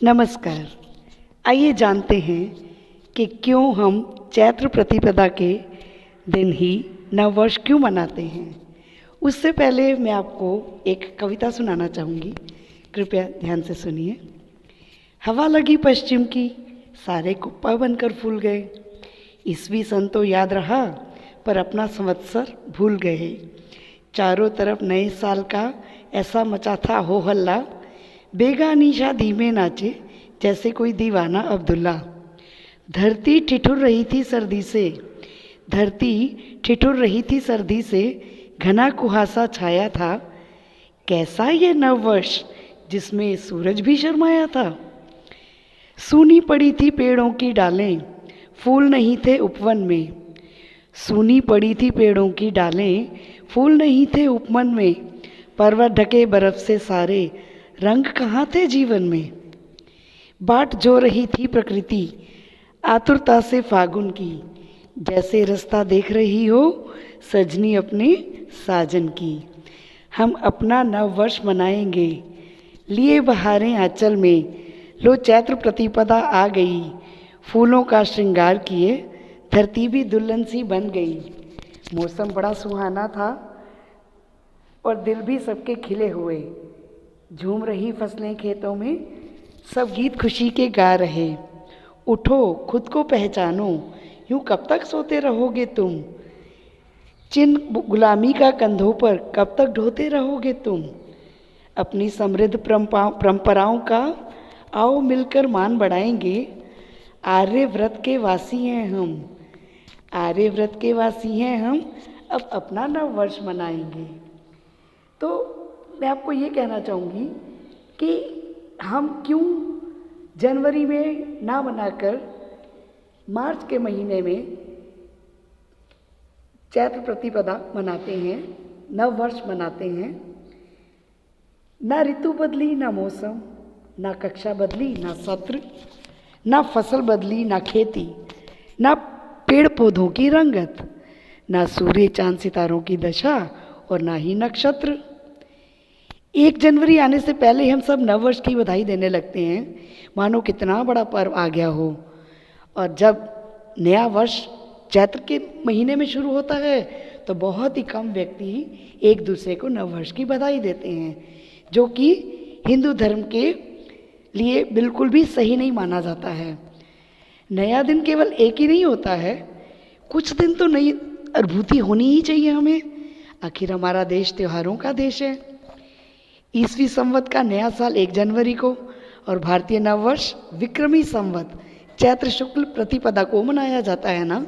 नमस्कार। आइए जानते हैं कि क्यों हम चैत्र प्रतिपदा के दिन ही नववर्ष क्यों मनाते हैं। उससे पहले मैं आपको एक कविता सुनाना चाहूँगी, कृपया ध्यान से सुनिए। हवा लगी पश्चिम की, सारे कुप्पा बनकर फूल गए। ईस्वी सन तो याद रहा, पर अपना संवत्सर भूल गए। चारों तरफ नए साल का ऐसा मचा था हो हल्ला, बेगानीशा धीमे नाचे जैसे कोई दीवाना अब्दुल्ला। धरती ठिठुर रही थी सर्दी से, धरती ठिठुर रही थी सर्दी से, घना कुहासा छाया था। कैसा ये नववर्ष जिसमें सूरज भी शर्माया था। सूनी पड़ी थी पेड़ों की डालें, फूल नहीं थे उपवन में। सूनी पड़ी थी पेड़ों की डालें, फूल नहीं थे उपवन में। पर्वत ढके बर्फ से सारे, रंग कहाँ थे जीवन में। बाट जो रही थी प्रकृति आतुरता से फागुन की, जैसे रास्ता देख रही हो सजनी अपने साजन की। हम अपना नववर्ष मनाएंगे, लिए बहारें आंचल में। लो चैत्र प्रतिपदा आ गई, फूलों का श्रृंगार किए, धरती भी दुल्हन सी बन गई। मौसम बड़ा सुहाना था और दिल भी सबके खिले हुए। झूम रही फसलें खेतों में, सब गीत खुशी के गा रहे। उठो खुद को पहचानो, यूं कब तक सोते रहोगे तुम। चिन्ह गुलामी का कंधों पर कब तक ढोते रहोगे तुम। अपनी समृद्ध परंपराओं का आओ मिलकर मान बढ़ाएंगे। आर्य व्रत के वासी हैं हम, आर्य व्रत के वासी हैं हम, अब अपना नववर्ष मनाएंगे। तो मैं आपको ये कहना चाहूँगी कि हम क्यों जनवरी में ना मनाकर मार्च के महीने में चैत्र प्रतिपदा मनाते हैं, नववर्ष मनाते हैं। ना ऋतु बदली, ना मौसम, ना कक्षा बदली, ना सत्र, ना फसल बदली, ना खेती, ना पेड़ पौधों की रंगत, ना सूर्य चांद सितारों की दशा और ना ही नक्षत्र। 1 जनवरी आने से पहले हम सब नववर्ष की बधाई देने लगते हैं, मानो कितना बड़ा पर्व आ गया हो। और जब नया वर्ष चैत्र के महीने में शुरू होता है तो बहुत ही कम व्यक्ति एक दूसरे को नववर्ष की बधाई देते हैं, जो कि हिंदू धर्म के लिए बिल्कुल भी सही नहीं माना जाता है। नया दिन केवल एक ही नहीं होता है, कुछ दिन तो नई अनुभूति होनी ही चाहिए हमें। आखिर हमारा देश त्योहारों का देश है। ईस्वी संवत का नया साल 1 जनवरी को और भारतीय नववर्ष विक्रमी संवत चैत्र शुक्ल प्रतिपदा को मनाया जाता है ना।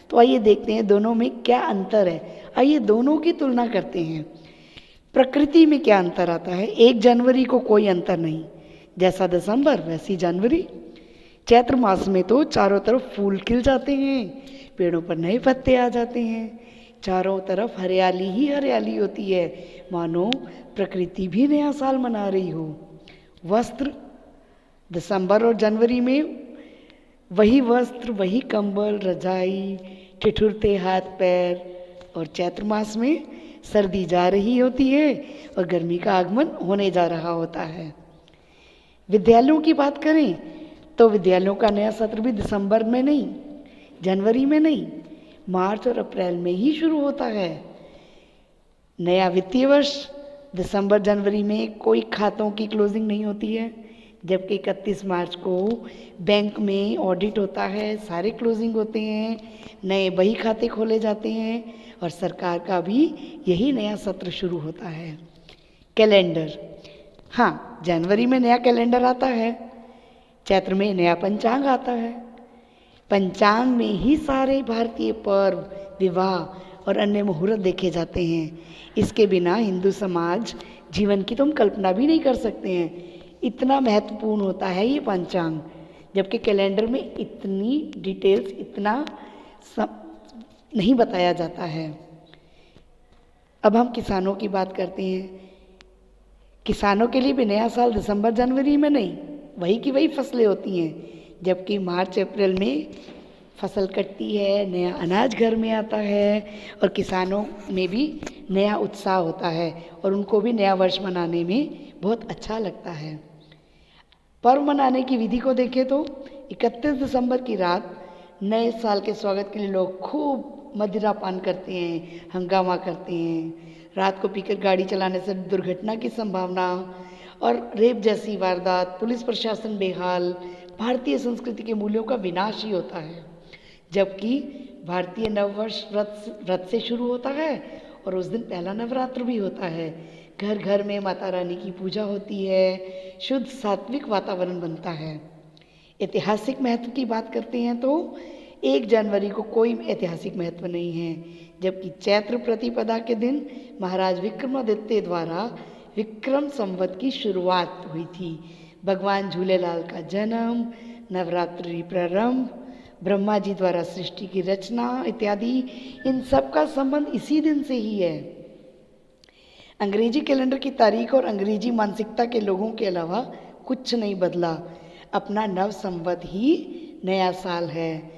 तो आइए देखते हैं दोनों में क्या अंतर है। आइए दोनों की तुलना करते हैं। प्रकृति में क्या अंतर आता है। 1 जनवरी को कोई अंतर नहीं, जैसा दिसंबर वैसी जनवरी। चैत्र मास में तो चारों तरफ फूल खिल जाते हैं, पेड़ों पर नए पत्ते आ जाते हैं, चारों तरफ हरियाली ही हरियाली होती है, मानो प्रकृति भी नया साल मना रही हो। वस्त्र दिसंबर और जनवरी में वही वस्त्र, वही कंबल, रजाई, ठिठुरते हाथ पैर। और चैत्र मास में सर्दी जा रही होती है और गर्मी का आगमन होने जा रहा होता है। विद्यालयों की बात करें तो विद्यालयों का नया सत्र भी दिसंबर में नहीं, जनवरी में नहीं, मार्च और अप्रैल में ही शुरू होता है। नया वित्तीय वर्ष दिसंबर जनवरी में कोई खातों की क्लोजिंग नहीं होती है, जबकि 31 मार्च को बैंक में ऑडिट होता है, सारे क्लोजिंग होते हैं, नए बही खाते खोले जाते हैं और सरकार का भी यही नया सत्र शुरू होता है। कैलेंडर, हाँ, जनवरी में नया कैलेंडर आता है, चैत्र में नया पंचांग आता है। पंचांग में ही सारे भारतीय पर्व, विवाह और अन्य मुहूर्त देखे जाते हैं। इसके बिना हिंदू समाज जीवन की तो हम कल्पना भी नहीं कर सकते हैं। इतना महत्वपूर्ण होता है ये पंचांग, जबकि कैलेंडर में इतनी डिटेल्स, इतना नहीं बताया जाता है। अब हम किसानों की बात करते हैं। किसानों के लिए भी नया साल दिसंबर जनवरी में नहीं, वही की वही फसलें होती हैं, जबकि मार्च अप्रैल में फसल कटती है, नया अनाज घर में आता है और किसानों में भी नया उत्साह होता है और उनको भी नया वर्ष मनाने में बहुत अच्छा लगता है। पर्व मनाने की विधि को देखें तो 31 दिसंबर की रात नए साल के स्वागत के लिए लोग खूब मदिरा पान करते हैं, हंगामा करते हैं। रात को पीकर गाड़ी चलाने से दुर्घटना की संभावना और रेप जैसी वारदात, पुलिस प्रशासन बेहाल, भारतीय संस्कृति के मूल्यों का विनाश ही होता है। जबकि भारतीय नववर्ष व्रत से शुरू होता है और उस दिन पहला नवरात्र भी होता है। घर घर में माता रानी की पूजा होती है, शुद्ध सात्विक वातावरण बनता है। ऐतिहासिक महत्व की बात करते हैं तो 1 जनवरी को कोई ऐतिहासिक महत्व नहीं है, जबकि चैत्र प्रतिपदा के दिन महाराज विक्रमादित्य द्वारा विक्रम संवत की शुरुआत हुई थी। भगवान झूलेलाल का जन्म, नवरात्रि प्रारंभ, ब्रह्मा जी द्वारा सृष्टि की रचना इत्यादि, इन सब का संबंध इसी दिन से ही है। अंग्रेजी कैलेंडर की तारीख और अंग्रेजी मानसिकता के लोगों के अलावा कुछ नहीं बदला। अपना नव संवत ही नया साल है।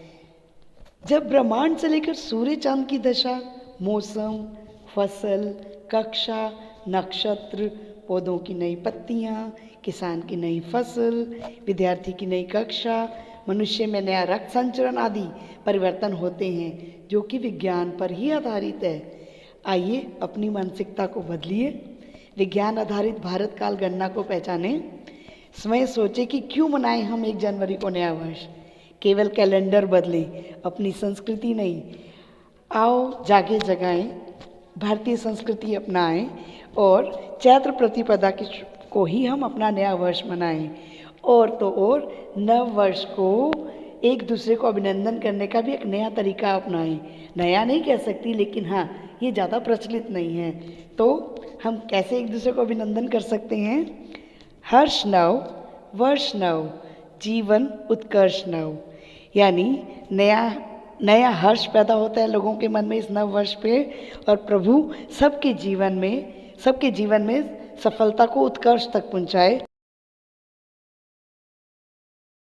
जब ब्रह्मांड से लेकर सूर्य चांद की दशा, मौसम, फसल, कक्षा, नक्षत्र, पौधों की नई पत्तियां, किसान की नई फसल, विद्यार्थी की नई कक्षा, मनुष्य में नया रक्त संचरण आदि परिवर्तन होते हैं, जो कि विज्ञान पर ही आधारित है। आइए अपनी मानसिकता को बदलिए, विज्ञान आधारित भारत काल गणना को पहचानें। स्वयं सोचे कि क्यों मनाएं हम 1 जनवरी को नया वर्ष। केवल कैलेंडर बदलें, अपनी संस्कृति नहीं। आओ जागे जगाएं, भारतीय संस्कृति अपनाएं और चैत्र प्रतिपदा को ही हम अपना नया वर्ष मनाएं। और तो और नव वर्ष को एक दूसरे को अभिनंदन करने का भी एक नया तरीका अपनाएं। नया नहीं कह सकती, लेकिन हाँ, ये ज़्यादा प्रचलित नहीं है। तो हम कैसे एक दूसरे को अभिनंदन कर सकते हैं? हर्ष नव, वर्ष नव, जीवन उत्कर्ष नव। यानी नया हर्ष पैदा होता है लोगों के मन में इस नव वर्ष पे, और प्रभु सबके जीवन में सफलता को उत्कर्ष तक पहुँचाए।